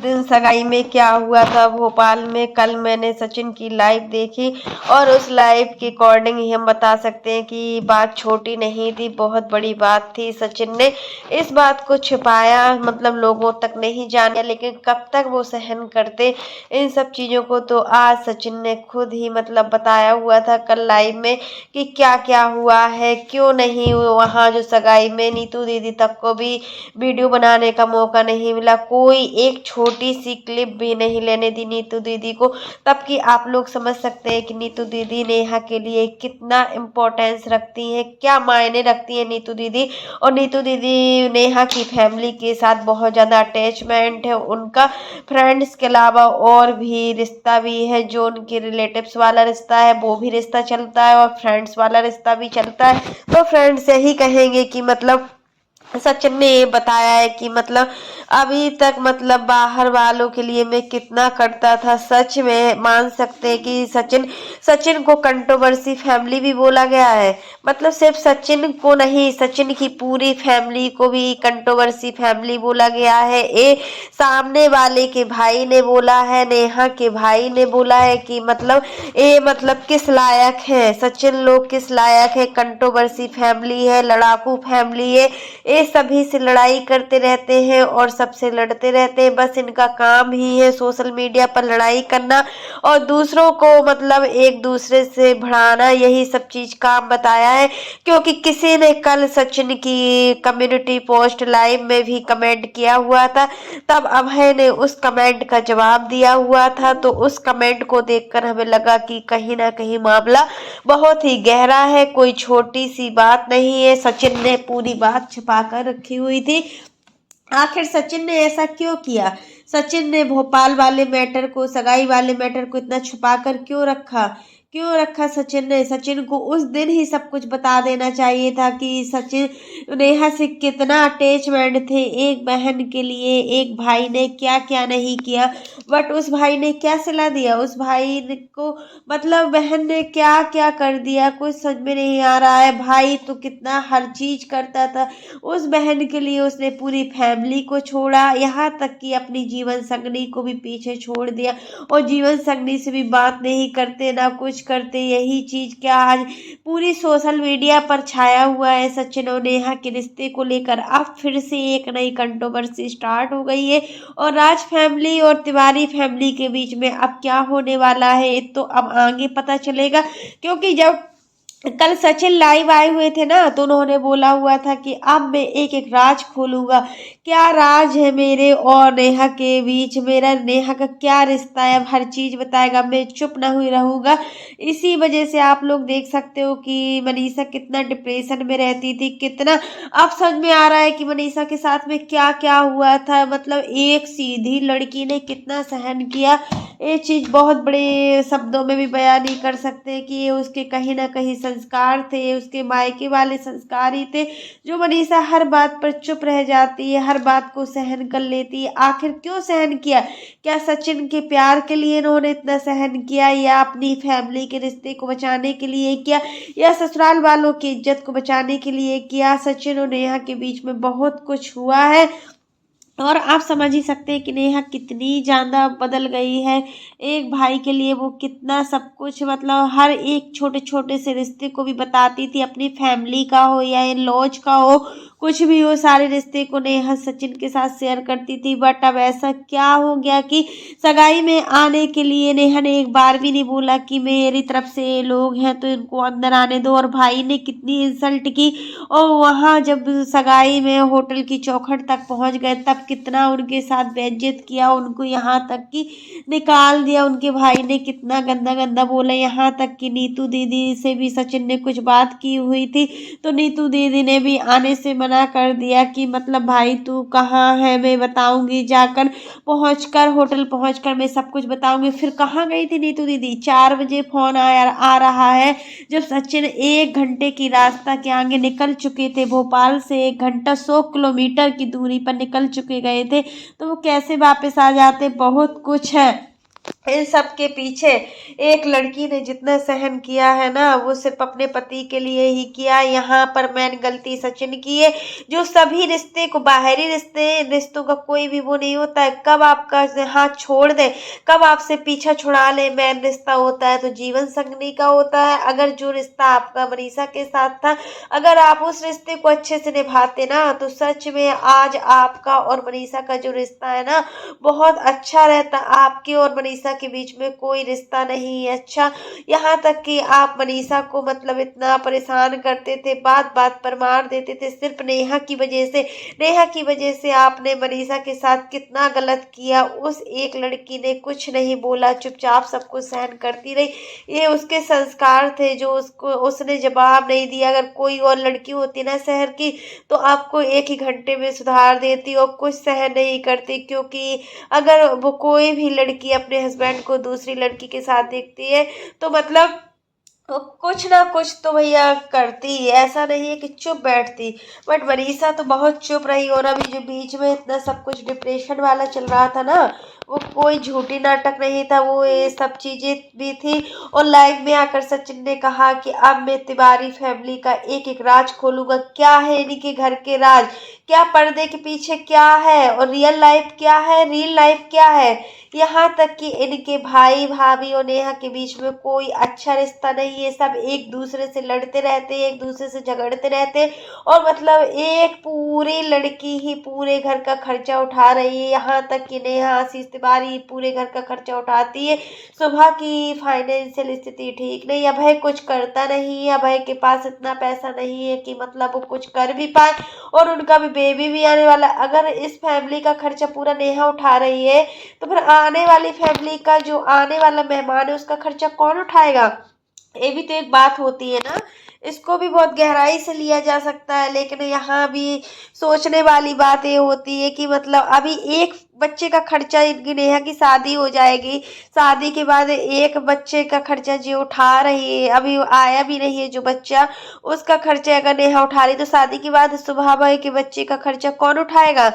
दिन सगाई में क्या हुआ था भोपाल में। कल मैंने सचिन की लाइव देखी और उस लाइव के अकॉर्डिंग ही हम बता सकते हैं कि बात छोटी नहीं थी, बहुत बड़ी बात थी। सचिन ने इस बात को छिपाया, मतलब लोगों तक नहीं जाने, लेकिन कब तक वो सहन करते इन सब चीजों को। तो आज सचिन ने खुद ही मतलब बताया हुआ था कल लाइव में कि क्या क्या हुआ है, क्यों नहीं वहाँ जो सगाई में नीतू दीदी तक को भी वीडियो बनाने का मौका नहीं मिला, कोई एक छोटी सी क्लिप भी नहीं लेने दी नीतू दीदी को। तब कि आप लोग समझ सकते हैं कि नीतू दीदी नेहा के लिए कितना इम्पोर्टेंस रखती हैं, क्या मायने रखती है नीतू दीदी। और नीतू दीदी नेहा की फैमिली के साथ बहुत ज़्यादा अटैचमेंट है उनका, फ्रेंड्स के अलावा और भी रिश्ता भी है, जो उनके रिलेटिव्स वाला रिश्ता है वो भी रिश्ता चलता है और फ्रेंड्स वाला रिश्ता भी चलता है। तो फ्रेंड्स यही कहेंगे कि मतलब सचिन ने ये बताया है कि मतलब अभी तक मतलब बाहर वालों के लिए मैं कितना करता था, सच में मान सकते हैं कि सचिन को कंट्रोवर्सी फैमिली भी बोला गया है। मतलब सिर्फ सचिन को नहीं, सचिन की पूरी फैमिली को भी कंट्रोवर्सी फैमिली बोला गया है। ये सामने वाले के भाई ने बोला है, नेहा के भाई ने बोला है कि मतलब ये मतलब किस लायक है, सचिन लोग किस लायक है, कंट्रोवर्सी फैमिली है, लड़ाकू फैमिली है, ये सभी से लड़ाई करते रहते हैं और सबसे लड़ते रहते हैं। बस इनका काम ही है सोशल मीडिया पर लड़ाई करना और दूसरों को मतलब एक दूसरे से बढ़ाना, यही सब चीज काम बताया है। क्योंकि किसी ने कल सचिन की कम्युनिटी पोस्ट लाइव में भी कमेंट किया हुआ था, तब अभय ने उस कमेंट का जवाब दिया हुआ था। तो उस कमेंट को देखकर हमें लगा कि कहीं ना कहीं मामला बहुत ही गहरा है, कोई छोटी सी बात नहीं है। सचिन ने पूरी बात छिपा कर रखी हुई थी। आखिर सचिन ने ऐसा क्यों किया, सचिन ने भोपाल वाले मैटर को, सगाई वाले मैटर को इतना छुपा कर क्यों रखा सचिन को उस दिन ही सब कुछ बता देना चाहिए था कि सचिन नेहा से कितना अटैचमेंट थे एक बहन के लिए, एक भाई ने क्या क्या नहीं किया। बट उस भाई ने क्या सलाह दिया, उस भाई को मतलब बहन ने क्या क्या कर दिया, कुछ समझ में नहीं आ रहा है। भाई तो कितना हर चीज करता था उस बहन के लिए, उसने पूरी फैमिली को छोड़ा, यहाँ तक कि अपनी जीवन संगनी को भी पीछे छोड़ दिया और जीवन संगनी से भी बात नहीं करते, ना कुछ करते। यही चीज क्या आज पूरी सोशल मीडिया पर छाया हुआ है सचिन और नेहा के रिश्ते को लेकर। अब फिर से एक नई कंट्रोवर्सी स्टार्ट हो गई है और राज फैमिली और तिवारी फैमिली के बीच में अब क्या होने वाला है तो अब आगे पता चलेगा। क्योंकि जब कल सचिन लाइव आए हुए थे ना, तो उन्होंने बोला हुआ था कि अब मैं एक एक राज खोलूंगा, क्या राज है मेरे और नेहा के बीच, मेरा नेहा का क्या रिश्ता है, अब हर चीज बताएगा, मैं चुप ना हुई रहूंगा। इसी वजह से आप लोग देख सकते हो कि मनीषा कितना डिप्रेशन में रहती थी, कितना अब समझ में आ रहा है कि मनीषा के साथ में क्या क्या हुआ था। मतलब एक सीधी लड़की ने कितना सहन किया, ये चीज बहुत बड़े शब्दों में भी बयान नहीं कर सकते कि ये उसके कहीं ना कहीं संस्कार थे, उसके मायके वाले संस्कार ही थे। जो मनीषा हर बात पर चुप रह जाती है, हर बात को सहन कर लेती है। आखिर क्यों सहन किया, क्या सचिन के प्यार के लिए इन्होंने इतना सहन किया, या अपनी फैमिली के रिश्ते को बचाने के लिए किया, या ससुराल वालों की इज्जत को बचाने के लिए किया। सचिन और नेहा के बीच में बहुत कुछ हुआ है और आप समझ ही सकते हैं कि नेहा कितनी ज़्यादा बदल गई है। एक भाई के लिए वो कितना सब कुछ, मतलब हर एक छोटे छोटे से रिश्ते को भी बताती थी, अपनी फैमिली का हो या इन लॉज का हो, कुछ भी हो, सारे रिश्ते को नेहा सचिन के साथ शेयर करती थी। बट अब ऐसा क्या हो गया कि सगाई में आने के लिए नेहा ने एक बार भी नहीं बोला कि मेरी तरफ से लोग हैं तो इनको अंदर आने दो। और भाई ने कितनी इंसल्ट की, और वहाँ जब सगाई में होटल की चौखट तक पहुँच गए तब कितना उनके साथ बेइज्जत किया, उनको यहाँ तक कि निकाल दिया। उनके भाई ने कितना गंदा गंदा बोला, यहाँ तक कि नीतू दीदी से भी सचिन ने कुछ बात की हुई थी तो नीतू दीदी ने भी आने से मना कर दिया कि मतलब भाई तू कहाँ है, मैं बताऊंगी, जाकर पहुंचकर होटल पहुंचकर मैं सब कुछ बताऊंगी। फिर कहाँ गई थी नीतू दीदी, 4 बजे फोन आ रहा है जब सचिन 1 घंटे की रास्ता के आगे निकल चुके थे, भोपाल से 1 घंटा 100 किलोमीटर की दूरी पर निकल चुके गए थे, तो वो कैसे वापस आ जाते। बहुत कुछ है इन सब के पीछे एक लड़की ने जितना सहन किया है ना, वो सिर्फ अपने पति के लिए ही किया। यहाँ पर मैंने गलती सचिन की है, जो सभी रिश्ते को, बाहरी रिश्तों का कोई भी वो नहीं होता है, कब आपका हाथ छोड़ दे, कब आपसे पीछा छुड़ा ले, मैन रिश्ता होता है तो जीवन संगनी का होता है। अगर जो रिश्ता आपका मनीषा के साथ था, अगर आप उस रिश्ते को अच्छे से निभाते ना, तो सच में आज आपका और मनीषा का जो रिश्ता है ना, बहुत अच्छा रहता। आपके और मनीषा के बीच में कोई रिश्ता नहीं है अच्छा। यहाँ तक कि आप मनीषा को मतलब इतना परेशान करते थे, बात बात पर मार देते थे, सिर्फ नेहा की वजह से। नेहा की वजह से आपने मनीषा के साथ कितना गलत किया। उस एक लड़की ने कुछ नहीं बोला, चुपचाप सब कुछ सहन करती रही। ये उसके संस्कार थे जो उसने जवाब नहीं दिया। अगर कोई और लड़की होती ना शहर की, तो आपको एक ही घंटे में सुधार देती और कुछ सहन नहीं करती। क्योंकि अगर वो कोई भी लड़की अपने हस्बैंड को दूसरी लड़की के साथ देखती है, तो मतलब वो कुछ ना कुछ तो भैया करती है, ऐसा नहीं है कि चुप बैठती। बट मनीषा तो बहुत चुप रही। और अभी जो बीच में इतना सब कुछ डिप्रेशन वाला चल रहा था ना, वो कोई झूठी नाटक नहीं था, वो ये सब चीजें भी थी। और लाइव में आकर सचिन ने कहा कि अब मैं तिवारी फैमिली का एक एक राज खोलूंगा। क्या है इनके घर के राज, क्या पर्दे के पीछे क्या है, और रियल लाइफ क्या है, रियल लाइफ क्या है। यहाँ तक कि इनके भाई भाभी और नेहा के बीच में कोई अच्छा रिश्ता नहीं है। सब एक दूसरे से लड़ते रहते, एक दूसरे से झगड़ते रहते। और मतलब एक पूरी लड़की ही पूरे घर का खर्चा उठा रही है। यहाँ तक कि नेहा आशीष तिवारी पूरे घर का खर्चा उठाती है। सुबह की फाइनेंशियल स्थिति ठीक नहीं, अभय कुछ करता नहीं है। अभय के पास इतना पैसा नहीं है कि मतलब वो कुछ कर भी पाए। और उनका भी बेबी भी आने वाला। अगर इस फैमिली का खर्चा पूरा नेहा उठा रही है, तो फिर आने वाली फैमिली का जो आने वाला मेहमान है, उसका खर्चा कौन उठाएगा। ये भी तो एक बात होती है ना। इसको भी बहुत गहराई से लिया जा सकता है। लेकिन यहाँ भी सोचने वाली बात ये होती है कि मतलब अभी एक बच्चे का खर्चा, इनकी नेहा की शादी हो जाएगी, शादी के बाद एक बच्चे का खर्चा जो उठा रही है, अभी आया भी नहीं है जो बच्चा, उसका खर्चा अगर नेहा उठा रही, तो शादी के बाद सुबह भाई के बच्चे का खर्चा कौन उठाएगा।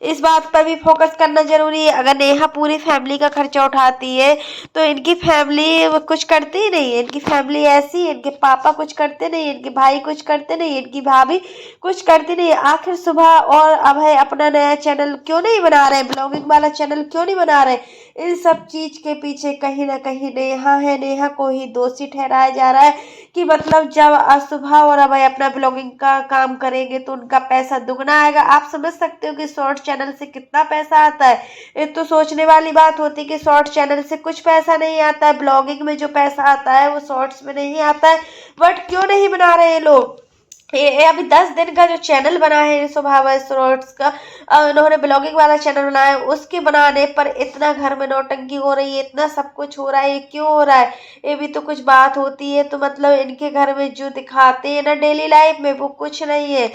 इस बात पर भी फोकस करना जरूरी है। अगर नेहा पूरी फैमिली का खर्चा उठाती है, तो इनकी फैमिली कुछ करती ही नहीं है। इनकी फैमिली ऐसी है, इनके पापा कुछ करते नहीं, इनके भाई कुछ करते नहीं, इनकी भाभी कुछ करती नहीं। आखिर सुबह और अभय अपना नया चैनल क्यों नहीं बना रहे, ब्लॉगिंग वाला चैनल क्यों नहीं बना रहे। इन सब चीज के पीछे कहीं ना कहीं नेहा है। नेहा को ही दोषी ठहराया जा रहा है कि मतलब जब सुबह और अभय अपना ब्लॉगिंग का काम करेंगे, तो उनका पैसा दुगना आएगा। आप समझ सकते हो कि शॉर्ट चैनल से कितना पैसा आता है। ये तो सोचने वाली बात होती है कि शॉर्ट चैनल से कुछ पैसा नहीं आता है, ब्लॉगिंग में जो पैसा आता है वो शॉर्ट्स में नहीं आता है। बट क्यों नहीं बना रहे हैं लोग। ये अभी 10 दिन का जो चैनल बना है स्वभाव शॉर्ट्स का, उन्होंने ब्लॉगिंग वाला चैनल बनाया, उसके बनाने पर इतना घर में नौटंकी हो रही है, इतना सब कुछ हो रहा है। ये क्यों हो रहा है, ये भी तो कुछ बात होती है। तो मतलब इनके घर में जो दिखाते हैं ना डेली लाइफ में, वो कुछ नहीं है,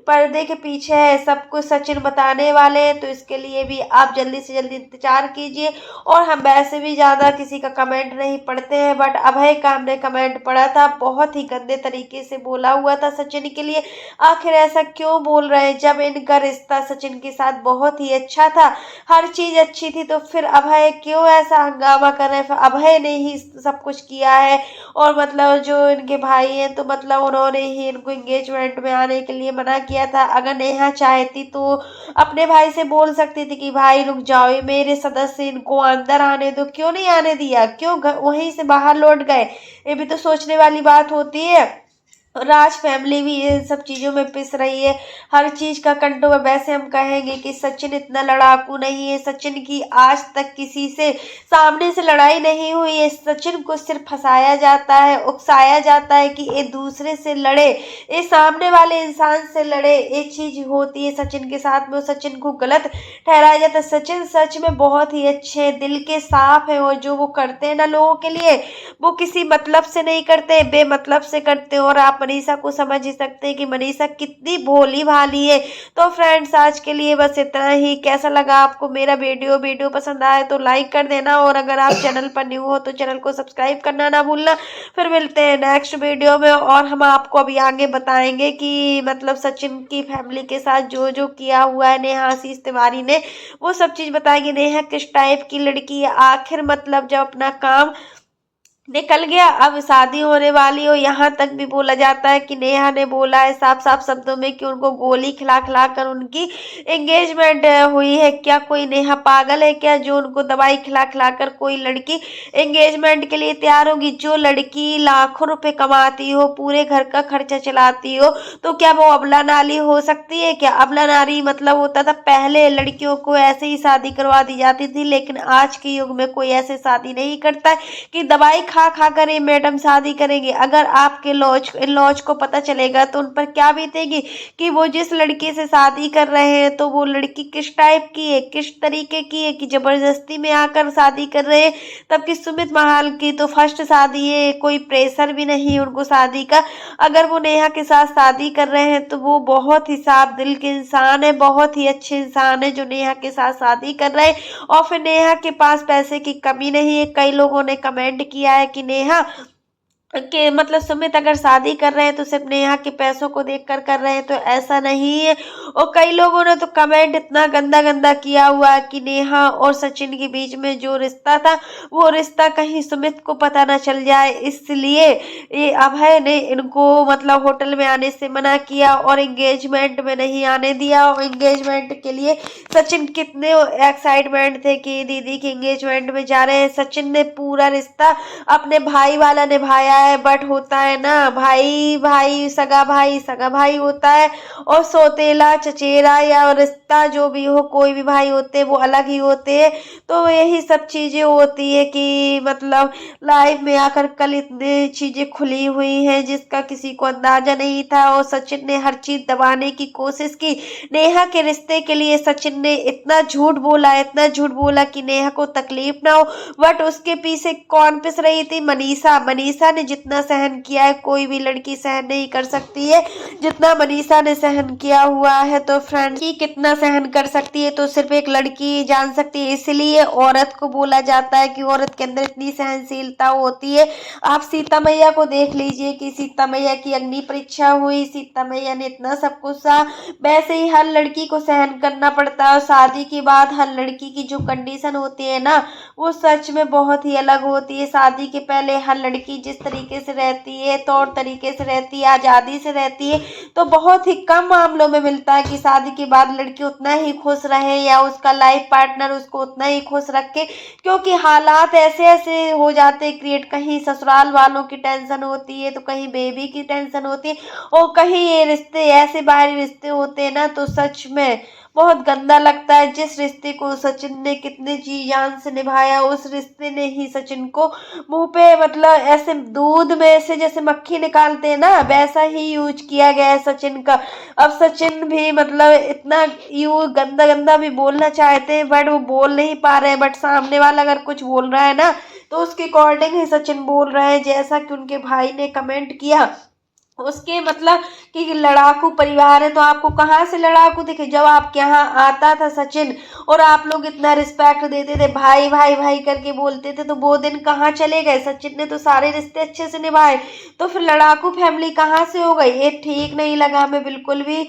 पर्दे के पीछे है सब कुछ सचिन बताने वाले हैं। तो इसके लिए भी आप जल्दी से जल्दी इंतजार कीजिए। और हम वैसे भी ज़्यादा किसी का कमेंट नहीं पढ़ते हैं, बट अभय का हमने कमेंट पढ़ा था, बहुत ही गंदे तरीके से बोला हुआ था सचिन के लिए। आखिर ऐसा क्यों बोल रहे हैं, जब इनका रिश्ता सचिन के साथ बहुत ही अच्छा था, हर चीज अच्छी थी, तो फिर अभय क्यों ऐसा हंगामा कर रहे हैं। अभय ने ही सब कुछ किया है। और मतलब जो इनके भाई हैं, तो मतलब उन्होंने ही इनको एंगेजमेंट में आने के लिए मना किया था। अगर नेहा चाहती तो अपने भाई से बोल सकती थी कि भाई रुक जाओ, ये मेरे सदस्य, इनको अंदर आने दो। क्यों नहीं आने दिया, क्यों वहीं से बाहर लौट गए। ये भी तो सोचने वाली बात होती है। राज फैमिली भी इन सब चीज़ों में पिस रही है, हर चीज़ का कंट्रोल। वैसे हम कहेंगे कि सचिन इतना लड़ाकू नहीं है, सचिन की आज तक किसी से सामने से लड़ाई नहीं हुई है। सचिन को सिर्फ फंसाया जाता है, उकसाया जाता है कि ये दूसरे से लड़े, ये सामने वाले इंसान से लड़े। ये चीज़ होती है सचिन के साथ में, सचिन को गलत ठहराया जाता है। सचिन सच में बहुत ही अच्छे दिल के साफ है, और जो वो करते हैं ना लोगों के लिए, वो किसी मतलब से नहीं करते, बेमतलब से करते हैं। और आप मनीषा को समझ ही सकते हैं कि मनीषा कितनी भोली भाली है। तो फ्रेंड्स आज के लिए बस इतना ही। कैसा लगा आपको मेरा वीडियो पसंद आए तो लाइक कर देना, और अगर आप चैनल पर न्यू हो तो चैनल को सब्सक्राइब करना ना भूलना। फिर मिलते हैं नेक्स्ट वीडियो में, और हम आपको अभी आगे बताएंगे कि मतलब सचिन की फैमिली के साथ जो जो किया हुआ है नेहा आशीष तिवारी ने, वो सब चीज बताएंगे। नेहा किस टाइप की लड़की है, आखिर मतलब जब अपना काम निकल गया, अब शादी होने वाली हो, यहाँ तक भी बोला जाता है कि नेहा ने बोला है साफ साफ शब्दों में कि उनको गोली खिला खिला कर उनकी एंगेजमेंट हुई है। क्या कोई नेहा पागल है क्या, जो उनको दवाई खिला खिला कर कोई लड़की एंगेजमेंट के लिए तैयार होगी? जो लड़की लाखों रुपए कमाती हो, पूरे घर का खर्चा चलाती हो, तो क्या वो अबला नारी हो सकती है क्या? अबला नारी मतलब होता था पहले लड़कियों को ऐसे ही शादी करवा दी जाती थी, लेकिन आज के युग में कोई ऐसे शादी नहीं करता है कि दवाई खा खा कर ये मैडम शादी करेंगे। अगर आपके लॉज को पता चलेगा तो उन पर क्या बीतेगी कि वो जिस लड़की से शादी कर रहे हैं तो वो लड़की किस टाइप की है, किस तरीके की है, कि जबरदस्ती में आकर शादी कर रहे हैं। तब कि सुमित महाल की तो फर्स्ट शादी है, कोई प्रेशर भी नहीं उनको शादी का। अगर वो नेहा के साथ शादी कर रहे हैं तो वो बहुत ही साफ दिल के इंसान है, बहुत ही अच्छे इंसान है जो नेहा के साथ शादी कर रहे हैं। और फिर नेहा के पास पैसे की कमी नहीं है। कई लोगों ने कमेंट किया है कि नेहा कि मतलब सुमित अगर शादी कर रहे हैं तो सिर्फ नेहा के पैसों को देखकर कर रहे हैं, तो ऐसा नहीं है। और कई लोगों ने तो कमेंट इतना गंदा गंदा किया हुआ कि नेहा और सचिन के बीच में जो रिश्ता था वो रिश्ता कहीं सुमित को पता ना चल जाए, इसलिए ये अभय ने इनको मतलब होटल में आने से मना किया और एंगेजमेंट में नहीं आने दिया। और एंगेजमेंट के लिए सचिन कितने एक्साइटमेंट थे कि दीदी के एंगेजमेंट में जा रहे हैं। सचिन ने पूरा रिश्ता अपने भाई वाला निभाया है, बट होता है ना भाई भाई सगा भाई होता है, और सौतेला चचेरा या रिश्ता जो भी हो, कोई भी भाई होते हैं वो अलग ही होते हैं। तो यही सब चीजें होती है कि मतलब लाइफ में आकर कल इतनी चीजें खुली हुई हैं जिसका किसी को अंदाजा नहीं था, और सचिन ने हर चीज दबाने की कोशिश की। नेहा के रिश्ते के लिए सचिन ने इतना झूठ बोला कि नेहा को तकलीफ ना हो, बट उसके पीछे कौन पिस रही थी? मनीषा ने जितना सहन किया है कोई भी लड़की सहन नहीं कर सकती है जितना मनीषा ने सहन किया हुआ है। तो फ्रेंड्स की कितना सहन कर सकती है तो सिर्फ एक लड़की जान सकती है, इसलिए औरत को बोला जाता है कि औरत के अंदर इतनी सहनशीलता होती है। आप सीता मैया को देख लीजिए कि सीता मैया की अग्नि परीक्षा हुई, सीता मैया ने इतना सब कुछ सहा, वैसे ही हर लड़की को सहन करना पड़ता है। और शादी के बाद हर लड़की की जो कंडीशन होती है ना, वो सच में बहुत ही अलग होती है। शादी के पहले हर लड़की जिस तरीके से रहती है, तौर तरीके से रहती है, आज़ादी से रहती है, तो बहुत ही कम मामलों में मिलता है कि शादी के बाद लड़की उतना ही खुश रहे या उसका लाइफ पार्टनर उसको उतना ही खुश रखे, क्योंकि हालात ऐसे ऐसे हो जाते हैं क्रिएट। कहीं ससुराल वालों की टेंशन होती है, तो कहीं बेबी की टेंशन होती है, और कहीं ये रिश्ते ऐसे बाहरी रिश्ते होते हैं ना, तो सच में बहुत गंदा लगता है। जिस रिश्ते को सचिन ने कितने जी जान से निभाया, उस रिश्ते ने ही सचिन को मुंह पे मतलब ऐसे दूध में से जैसे मक्खी निकालते हैं ना, वैसा ही यूज किया गया है सचिन का। अब सचिन भी मतलब इतना यू गंदा गंदा भी बोलना चाहते हैं बट वो बोल नहीं पा रहे हैं, बट सामने वाला अगर कुछ बोल रहा है ना तो उसके अकॉर्डिंग ही सचिन बोल रहे हैं, जैसा कि उनके भाई ने कमेंट किया। उसके मतलब कि लड़ाकू परिवार है, तो आपको कहाँ से लड़ाकू दिखे? जब आपके यहाँ आता था सचिन और आप लोग इतना रिस्पेक्ट देते थे, भाई भाई भाई करके बोलते थे, तो वो दिन कहाँ चले गए? सचिन ने तो सारे रिश्ते अच्छे से निभाए, तो फिर लड़ाकू फैमिली कहाँ से हो गई? ये ठीक नहीं लगा हमें बिल्कुल भी।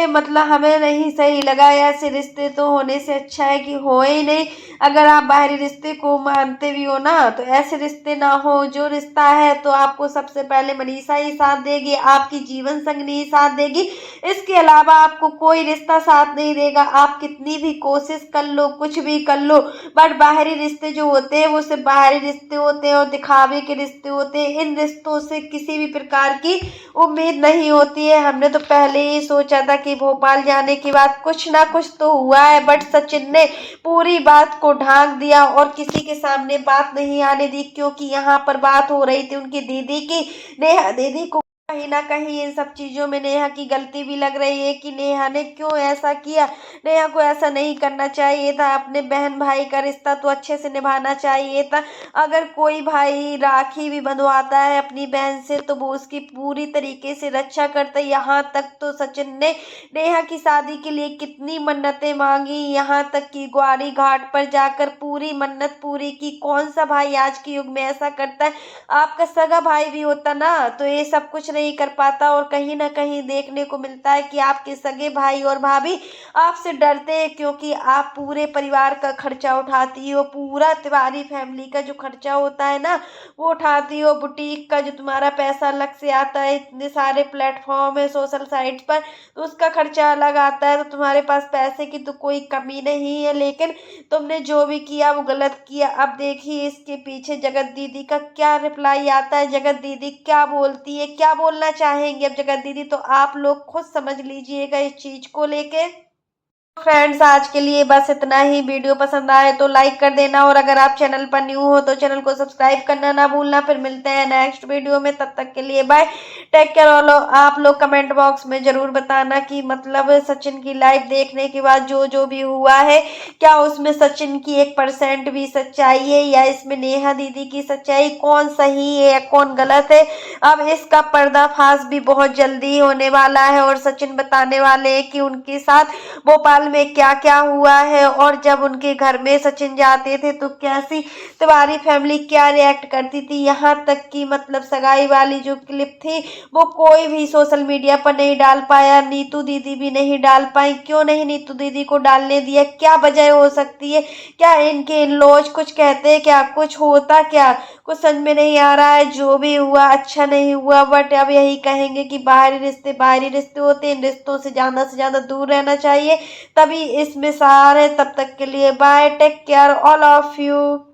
मतलब हमें नहीं सही लगा। ऐसे रिश्ते तो होने से अच्छा है कि हो ही नहीं। अगर आप बाहरी रिश्ते को मानते भी हो ना, तो ऐसे रिश्ते ना हो। जो रिश्ता है तो आपको सबसे पहले मनीषा ही साथ देगी, आपकी जीवन संगनी ही साथ देगी, इसके अलावा आपको कोई रिश्ता साथ नहीं देगा। आप कितनी भी कोशिश कर लो, कुछ भी कर लो, बट बाहरी रिश्ते जो होते हैं वो सिर्फ बाहरी रिश्ते होते हैं और दिखावे के रिश्ते होते हैं। इन रिश्तों से किसी भी प्रकार की उम्मीद नहीं होती है। हमने तो पहले ही सोचा था कि भोपाल जाने के बाद कुछ ना कुछ तो हुआ है, बट सचिन ने पूरी बात को ढांक दिया और किसी के सामने बात नहीं आने दी, क्योंकि यहाँ पर बात हो रही थी उनकी दीदी की। नेहा दीदी को कहीं ना कहीं इन सब चीजों में नेहा की गलती भी लग रही है कि नेहा ने क्यों ऐसा किया। नेहा को ऐसा नहीं करना चाहिए था। अपने बहन भाई का रिश्ता तो अच्छे से निभाना चाहिए था। अगर कोई भाई राखी भी बंधवाता है अपनी बहन से तो वो उसकी पूरी तरीके से रक्षा करता है। यहाँ तक तो सचिन ने नेहा की शादी के लिए कितनी मन्नतें मांगी, यहाँ तक कि ग्वारी घाट पर जाकर पूरी मन्नत पूरी की। कौन सा भाई आज के युग में ऐसा करता है। आपका सगा भाई भी होता ना तो ये सब कुछ नहीं कर पाता। और कहीं ना कहीं देखने को मिलता है कि आपके सगे भाई और भाभी आपसे डरते हैं, क्योंकि आप पूरे परिवार का खर्चा उठाती हो। पूरा तिवारी फैमिली का जो खर्चा होता है ना वो उठाती हो। बुटीक का जो तुम्हारा पैसा अलग से आता है, इतने सारे प्लेटफॉर्म है सोशल साइट्स पर तो उसका खर्चा अलग आता है। तो तुम्हारे पास पैसे की तो कोई कमी नहीं है, लेकिन तुमने जो भी किया वो गलत किया। अब देखिए इसके पीछे जगत दीदी का क्या रिप्लाई आता है, जगत दीदी क्या बोलती है, क्या बोलना चाहेंगे अब जगत दीदी, तो आप लोग खुद समझ लीजिएगा इस चीज को लेके। फ्रेंड्स आज के लिए बस इतना ही। वीडियो पसंद आए तो लाइक कर देना, और अगर आप चैनल पर न्यू हो तो चैनल को सब्सक्राइब करना ना भूलना। फिर मिलते हैं नेक्स्ट वीडियो में, तब तक के लिए बाय, टेक केयर ऑल। आप लोग कमेंट बॉक्स में जरूर बताना कि मतलब सचिन की लाइव देखने के बाद जो जो भी हुआ है क्या उसमें सचिन की 1% भी सच्चाई है, या इसमें नेहा दीदी की सच्चाई, कौन सही है या कौन गलत है। अब इसका पर्दाफाश भी बहुत जल्दी होने वाला है और सचिन बताने वाले हैं कि उनके साथ भोपाल में क्या क्या हुआ है, और जब उनके घर में सचिन जाते थे तो कैसी तिवारी फैमिली क्या रिएक्ट करती थी। यहाँ तक कि मतलब सगाई वाली जो क्लिप थी वो कोई भी सोशल मीडिया पर नहीं डाल पाया, नीतू दीदी भी नहीं डाल पाई। क्यों नहीं नीतू दीदी को डालने दिया, क्या वजह हो सकती है। क्या इनके इन लॉज कुछ कहते हैं, क्या कुछ होता, क्या कुछ समझ में नहीं आ रहा है। जो भी हुआ अच्छा नहीं हुआ, बट अब यही कहेंगे कि बाहरी रिश्ते होते हैं, इन रिश्तों से ज्यादा दूर रहना चाहिए, तभी इसमें सहारा है। तब तक के लिए bye, take care all of you.